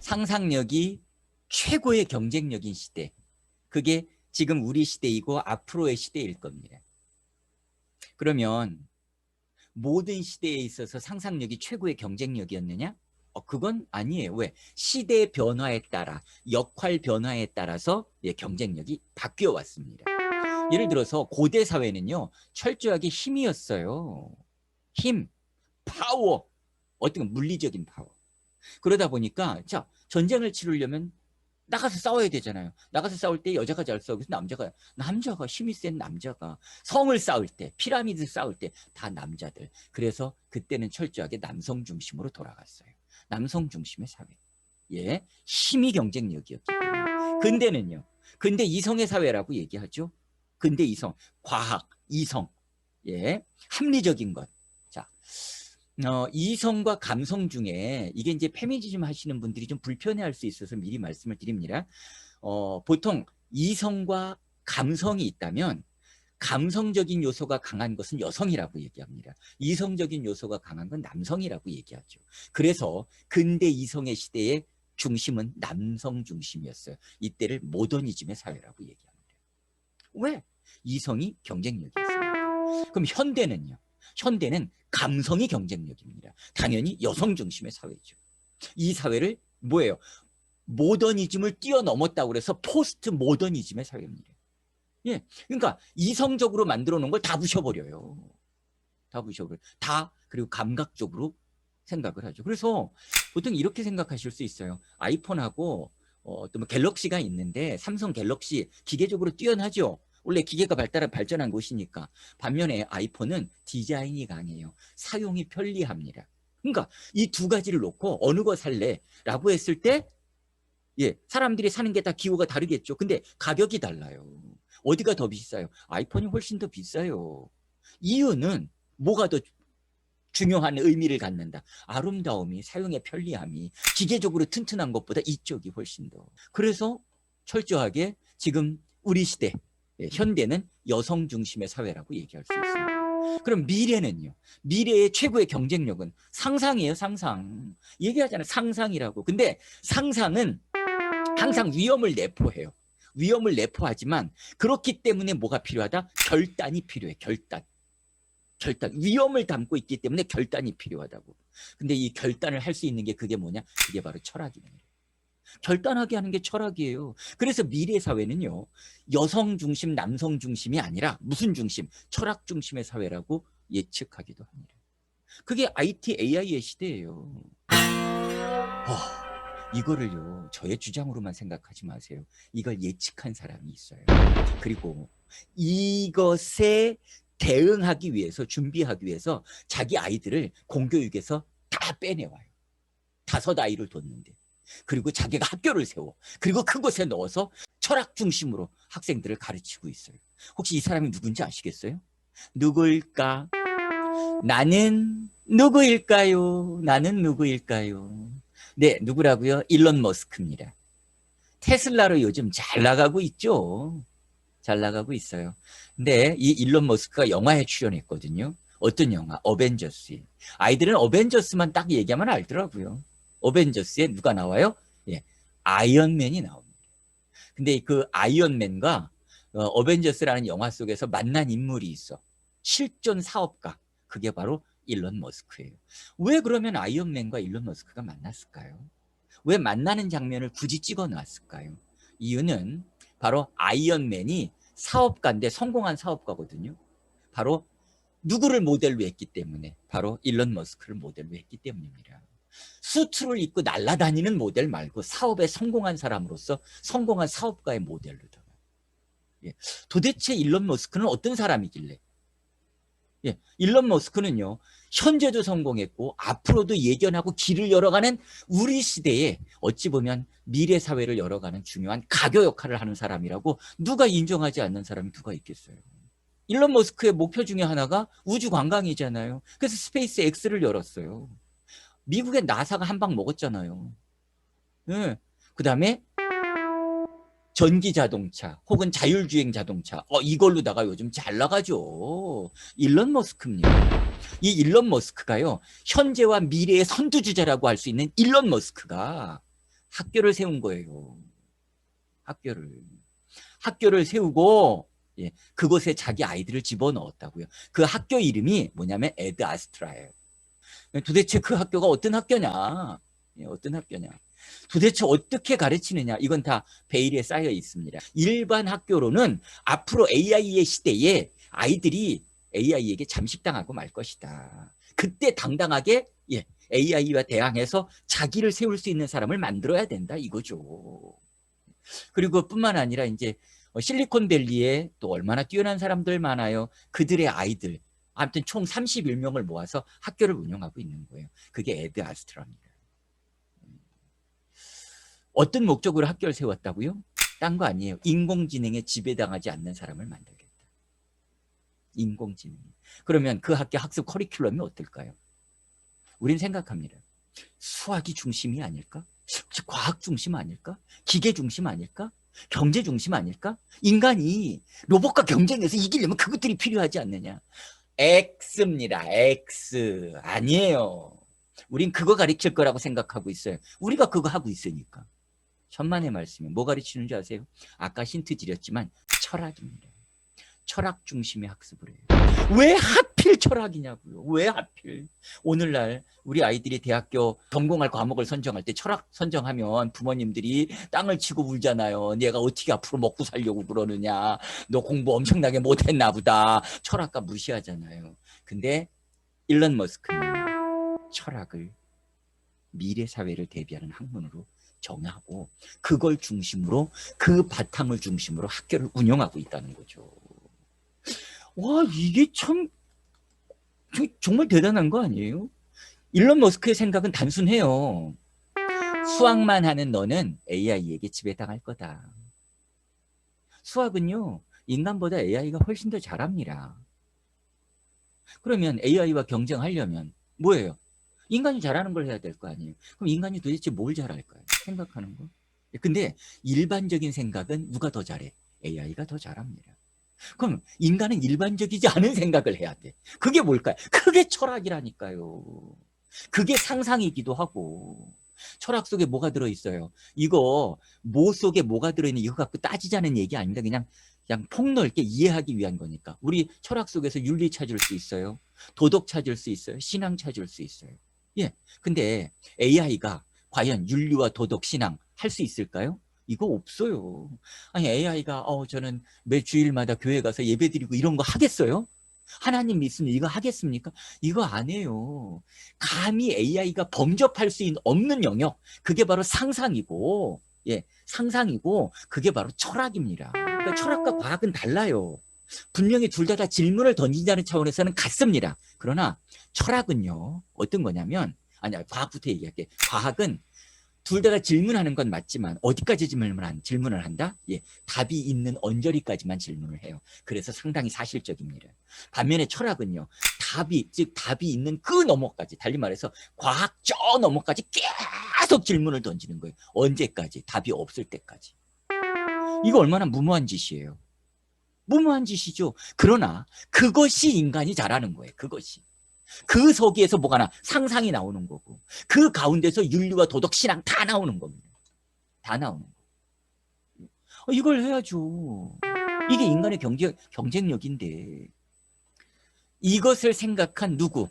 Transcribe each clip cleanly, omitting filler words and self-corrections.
상상력이 최고의 경쟁력인 시대. 그게 지금 우리 시대이고 앞으로의 시대일 겁니다. 그러면 모든 시대에 있어서 상상력이 최고의 경쟁력이었느냐? 그건 아니에요. 왜? 시대 변화에 따라, 역할 변화에 따라서 경쟁력이 바뀌어 왔습니다. 예를 들어서 고대 사회는요, 철저하게 힘이었어요. 힘, 파워, 어떤 물리적인 파워. 그러다 보니까 자, 전쟁을 치르려면 나가서 싸워야 되잖아요. 나가서 싸울 때 여자가 잘 싸우고 남자가 힘이 센 남자가 성을 쌓을 때, 피라미드 쌓을 때 다 남자들. 그래서 그때는 철저하게 남성 중심으로 돌아갔어요. 남성 중심의 사회. 예, 힘이 경쟁력이었기 때문에. 근대는요. 근대 이성의 사회라고 얘기하죠. 근대 이성, 과학, 이성. 예, 합리적인 것. 자, 이성과 감성 중에 이게 이제 페미니즘 하시는 분들이 좀 불편해할 수 있어서 미리 말씀을 드립니다. 보통 이성과 감성이 있다면 감성적인 요소가 강한 것은 여성이라고 얘기합니다. 이성적인 요소가 강한 건 남성이라고 얘기하죠. 그래서 근대 이성의 시대의 중심은 남성 중심이었어요. 이때를 모더니즘의 사회라고 얘기합니다. 왜? 이성이 경쟁력이 있습니다. 그럼 현대는요? 현대는 감성이 경쟁력입니다. 당연히 여성 중심의 사회죠. 이 사회를 뭐예요? 모더니즘을 뛰어넘었다고 해서 포스트 모더니즘의 사회입니다. 예, 그러니까 이성적으로 만들어 놓은 걸 다 부셔버려요. 다 부셔버려요. 다 그리고 감각적으로 생각을 하죠. 그래서 보통 이렇게 생각하실 수 있어요. 아이폰하고 또 뭐 갤럭시가 있는데 삼성 갤럭시 기계적으로 뛰어나죠. 원래 기계가 발전한 곳이니까. 반면에 아이폰은 디자인이 강해요. 사용이 편리합니다. 그러니까 이 두 가지를 놓고 어느 거 살래? 라고 했을 때 예, 사람들이 사는 게 다 기호가 다르겠죠. 근데 가격이 달라요. 어디가 더 비싸요? 아이폰이 훨씬 더 비싸요. 이유는 뭐가 더 중요한 의미를 갖는다. 아름다움이, 사용의 편리함이 기계적으로 튼튼한 것보다 이쪽이 훨씬 더. 그래서 철저하게 지금 우리 시대, 현대는 여성 중심의 사회라고 얘기할 수 있습니다. 그럼 미래는요? 미래의 최고의 경쟁력은 상상이에요, 상상. 얘기하잖아요, 상상이라고. 근데 상상은 항상 위험을 내포해요. 위험을 내포하지만 그렇기 때문에 뭐가 필요하다? 결단이 필요해, 결단. 위험을 담고 있기 때문에 결단이 필요하다고. 근데 이 결단을 할 수 있는 게 그게 뭐냐? 그게 바로 철학입니다. 결단하게 하는 게 철학이에요. 그래서 미래 사회는요, 여성 중심, 남성 중심이 아니라 무슨 중심? 철학 중심의 사회라고 예측하기도 합니다. 그게 IT, AI의 시대예요. 이거를요, 저의 주장으로만 생각하지 마세요. 이걸 예측한 사람이 있어요. 그리고 이것에 대응하기 위해서, 준비하기 위해서 자기 아이들을 공교육에서 다 빼내와요. 5아이를 뒀는데. 그리고 자기가 학교를 세워. 그리고 그곳에 넣어서 철학 중심으로 학생들을 가르치고 있어요. 혹시 이 사람이 누군지 아시겠어요? 누구일까? 나는 누구일까요? 나는 누구일까요? 네, 누구라고요? 일론 머스크입니다. 테슬라로 요즘 잘 나가고 있죠. 잘 나가고 있어요. 근데 이 일론 머스크가 영화에 출연했거든요. 어떤 영화? 어벤져스. 아이들은 어벤져스만 딱 얘기하면 알더라고요. 어벤져스에 누가 나와요? 예, 아이언맨이 나옵니다. 근데 그 아이언맨과 어벤져스라는 영화 속에서 만난 인물이 있어. 실존 사업가. 그게 바로 일론 머스크예요. 왜 그러면 아이언맨과 일론 머스크가 만났을까요? 왜 만나는 장면을 굳이 찍어놨을까요? 이유는 바로 아이언맨이 사업가인데 성공한 사업가거든요. 바로 누구를 모델로 했기 때문에, 바로 일론 머스크를 모델로 했기 때문입니다. 수트를 입고 날아다니는 모델 말고 사업에 성공한 사람으로서 성공한 사업가의 모델로다가. 예. 도대체 일론 머스크는 어떤 사람이길래? 예. 일론 머스크는요, 현재도 성공했고 앞으로도 예견하고 길을 열어가는 우리 시대에 어찌 보면 미래 사회를 열어가는 중요한 가교 역할을 하는 사람이라고 누가 인정하지 않는 사람이 누가 있겠어요. 일론 머스크의 목표 중에 하나가 우주 관광이잖아요. 그래서 스페이스 X를 열었어요. 미국의 나사가 한 방 먹었잖아요. 네. 그 다음에 전기 자동차 혹은 자율주행 자동차, 이걸로다가 요즘 잘 나가죠. 일론 머스크입니다. 이 일론 머스크가요, 현재와 미래의 선두주자라고 할 수 있는 일론 머스크가 학교를 세운 거예요. 학교를 세우고 예, 그곳에 자기 아이들을 집어넣었다고요. 그 학교 이름이 뭐냐면 에드 아스트라예요. 도대체 그 학교가 어떤 학교냐? 예, 어떤 학교냐? 도대체 어떻게 가르치느냐? 이건 다 베일에 쌓여 있습니다. 일반 학교로는 앞으로 AI의 시대에 아이들이 AI에게 잠식당하고 말 것이다. 그때 당당하게 예, AI와 대항해서 자기를 세울 수 있는 사람을 만들어야 된다 이거죠. 그리고 뿐만 아니라 이제 실리콘밸리에 또 얼마나 뛰어난 사람들 많아요. 그들의 아이들 아무튼 총 31명을 모아서 학교를 운영하고 있는 거예요. 그게 에드 아스트라입니다. 어떤 목적으로 학교를 세웠다고요? 딴 거 아니에요. 인공지능에 지배당하지 않는 사람을 만들겠다. 인공지능. 그러면 그 학교 학습 커리큘럼이 어떨까요? 우린 생각합니다. 수학이 중심이 아닐까? 과학 중심 아닐까? 기계 중심 아닐까? 경제 중심 아닐까? 인간이 로봇과 경쟁해서 이기려면 그것들이 필요하지 않느냐? X입니다. X. 아니에요. 우린 그거 가르칠 거라고 생각하고 있어요. 우리가 그거 하고 있으니까. 천만의 말씀이 뭐 가르치는지 아세요? 아까 힌트 드렸지만 철학입니다. 철학 중심의 학습을 해요. 왜 하필 철학이냐고요. 왜 하필. 오늘날 우리 아이들이 대학교 전공할 과목을 선정할 때 철학 선정하면 부모님들이 땅을 치고 울잖아요. 내가 어떻게 앞으로 먹고 살려고 그러느냐. 너 공부 엄청나게 못했나 보다. 철학과 무시하잖아요. 근데 일론 머스크는 철학을 미래 사회를 대비하는 학문으로 정하고 그걸 중심으로 그 바탕을 중심으로 학교를 운영하고 있다는 거죠. 와, 이게 참 정말 대단한 거 아니에요? 일론 머스크의 생각은 단순해요. 수학만 하는 너는 AI에게 지배당할 거다. 수학은요, 인간보다 AI가 훨씬 더 잘합니다. 그러면 AI와 경쟁하려면 뭐예요? 인간이 잘하는 걸 해야 될 거 아니에요? 그럼 인간이 도대체 뭘 잘할까요? 생각하는 거. 근데 일반적인 생각은 누가 더 잘해? AI가 더 잘합니다. 그럼 인간은 일반적이지 않은 생각을 해야 돼. 그게 뭘까요? 그게 철학이라니까요. 그게 상상이기도 하고. 철학 속에 뭐가 들어있어요? 이거 뭐 속에 뭐가 들어있는 이거 갖고 따지자는 얘기 아닙니다. 그냥 폭넓게 이해하기 위한 거니까. 우리 철학 속에서 윤리 찾을 수 있어요. 도덕 찾을 수 있어요. 신앙 찾을 수 있어요. 예. 근데 AI가 과연 윤리와 도덕, 신앙 할 수 있을까요? 이거 없어요. 아니 AI가 저는 매 주일마다 교회 가서 예배드리고 이런 거 하겠어요? 하나님 믿으면 이거 하겠습니까? 이거 안 해요. 감히 AI가 범접할 수 없는 영역, 그게 바로 상상이고, 예, 상상이고 그게 바로 철학입니다. 그러니까 철학과 과학은 달라요. 분명히 둘 다 질문을 던진다는 차원에서는 같습니다. 그러나 철학은요, 어떤 거냐면, 아니야, 과학부터 얘기할게. 과학은 둘 다 질문하는 건 맞지만 어디까지 질문을 한다? 예, 답이 있는 언저리까지만 질문을 해요. 그래서 상당히 사실적입니다. 반면에 철학은요, 답이 있는 그 너머까지, 달리 말해서 과학 저 너머까지 계속 질문을 던지는 거예요. 언제까지? 답이 없을 때까지. 이거 얼마나 무모한 짓이에요. 무모한 짓이죠. 그러나 그것이 인간이 잘하는 거예요. 그것이. 그 서기에서 뭐가 나? 상상이 나오는 거고 그 가운데서 윤리와 도덕, 신앙 다 나오는 겁니다. 다 나오는 거. 이걸 해야죠. 이게 인간의 경쟁력인데 이것을 생각한 누구?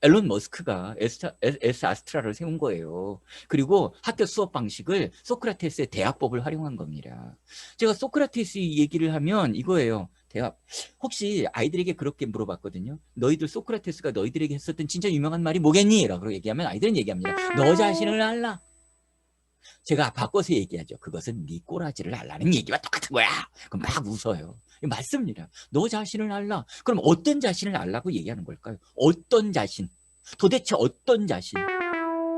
앨런 머스크가 에스 아스트라를 세운 거예요. 그리고 학교 수업 방식을 소크라테스의 대화법을 활용한 겁니다. 제가 소크라테스 얘기를 하면 이거예요. 대화. 혹시 아이들에게 그렇게 물어봤거든요. 너희들 소크라테스가 너희들에게 했었던 진짜 유명한 말이 뭐겠니? 라고 얘기하면 아이들은 얘기합니다. 너 자신을 알라. 제가 바꿔서 얘기하죠. 그것은 네 꼬라지를 알라는 얘기와 똑같은 거야. 그럼 막 웃어요. 맞습니다. 너 자신을 알라. 그럼 어떤 자신을 알라고 얘기하는 걸까요? 어떤 자신? 도대체 어떤 자신?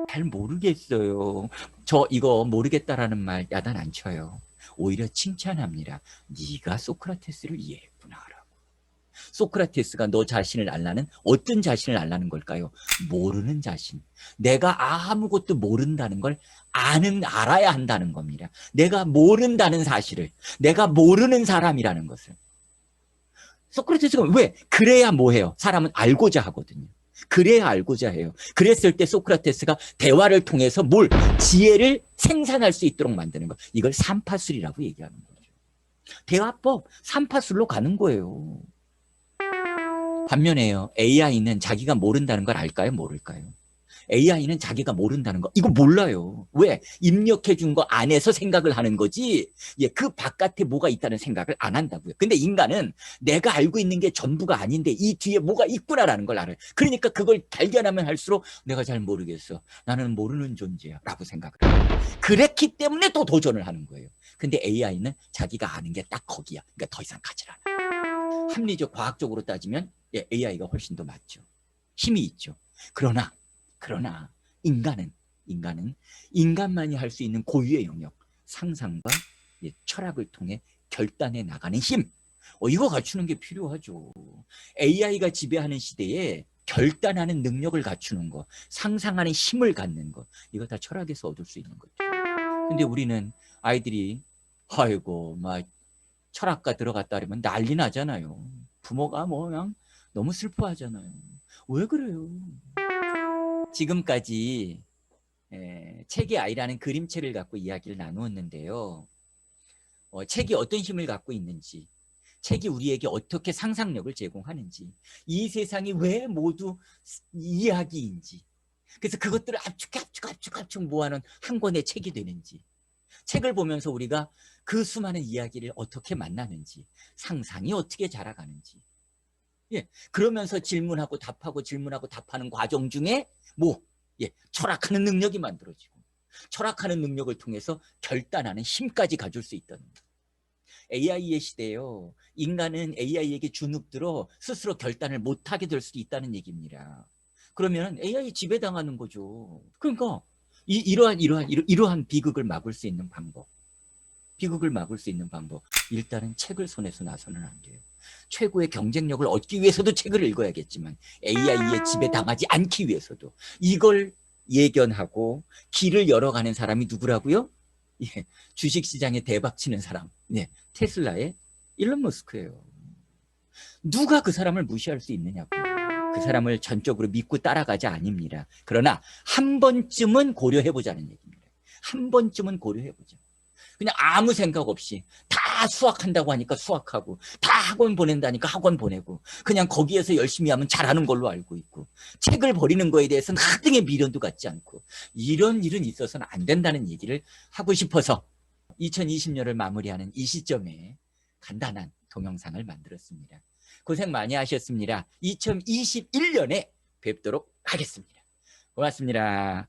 잘 모르겠어요. 저 이거 모르겠다라는 말 야단 안 쳐요. 오히려 칭찬합니다. 네가 소크라테스를 이해했구나라고. 소크라테스가 너 자신을 알라는 어떤 자신을 알라는 걸까요? 모르는 자신. 내가 아무것도 모른다는 걸 알아야 한다는 겁니다. 내가 모른다는 사실을, 내가 모르는 사람이라는 것을. 소크라테스가 왜? 그래야 뭐해요? 사람은 알고자 하거든요. 그래야 알고자 해요. 그랬을 때 소크라테스가 대화를 통해서 뭘? 지혜를 생산할 수 있도록 만드는 거. 이걸 삼파술이라고 얘기하는 거죠. 대화법, 삼파술로 가는 거예요. 반면에요, AI는 자기가 모른다는 걸 알까요? 모를까요? AI는 자기가 모른다는 거 이거 몰라요. 왜? 입력해 준 거 안에서 생각을 하는 거지 그 바깥에 뭐가 있다는 생각을 안 한다고요. 근데 인간은 내가 알고 있는 게 전부가 아닌데 이 뒤에 뭐가 있구나라는 걸 알아요. 그러니까 그걸 발견하면 할수록 내가 잘 모르겠어. 나는 모르는 존재야 라고 생각을 해요. 그랬기 때문에 또 도전을 하는 거예요. 근데 AI는 자기가 아는 게 딱 거기야. 그러니까 더 이상 가지 않아. 합리적 과학적으로 따지면 AI가 훨씬 더 맞죠. 힘이 있죠. 그러나 인간은 인간만이 할 수 있는 고유의 영역, 상상과 철학을 통해 결단해 나가는 힘, 이거 갖추는 게 필요하죠. AI가 지배하는 시대에 결단하는 능력을 갖추는 거, 상상하는 힘을 갖는 거, 이거 다 철학에서 얻을 수 있는 거죠. 근데 우리는 아이들이 아이고 막 철학과 들어갔다 그러면 난리 나잖아요. 부모가 뭐 그냥 너무 슬퍼하잖아요. 왜 그래요? 지금까지 책의 아이라는 그림체를 갖고 이야기를 나누었는데요. 책이 어떤 힘을 갖고 있는지, 책이 우리에게 어떻게 상상력을 제공하는지, 이 세상이 왜 모두 이야기인지, 그래서 그것들을 압축 모아놓은 한 권의 책이 되는지, 책을 보면서 우리가 그 수많은 이야기를 어떻게 만나는지, 상상이 어떻게 자라가는지, 그러면서 질문하고 답하는 과정 중에 철학하는 능력이 만들어지고 철학하는 능력을 통해서 결단하는 힘까지 가질 수 있다는 거예요. AI의 시대에요. 인간은 AI에게 주눅들어 스스로 결단을 못하게 될 수도 있다는 얘기입니다. 그러면 AI 지배당하는 거죠. 그러니까 이러한 비극을 막을 수 있는 방법. 일단은 책을 손에서 나서는 안 돼요. 최고의 경쟁력을 얻기 위해서도 책을 읽어야겠지만 AI에 지배당하지 않기 위해서도 이걸 예견하고 길을 열어가는 사람이 누구라고요? 주식시장에 대박치는 사람, 테슬라의 일론 머스크예요. 누가 그 사람을 무시할 수 있느냐고요. 그 사람을 전적으로 믿고 따라가자 아닙니다. 그러나 한 번쯤은 고려해보자는 얘기입니다. 한 번쯤은 고려해보자. 그냥 아무 생각 없이 다 수학한다고 하니까 수학하고 다 학원 보낸다니까 학원 보내고 그냥 거기에서 열심히 하면 잘하는 걸로 알고 있고 책을 버리는 거에 대해서는 하등의 미련도 갖지 않고 이런 일은 있어서는 안 된다는 얘기를 하고 싶어서 2020년을 마무리하는 이 시점에 간단한 동영상을 만들었습니다. 고생 많이 하셨습니다. 2021년에 뵙도록 하겠습니다. 고맙습니다.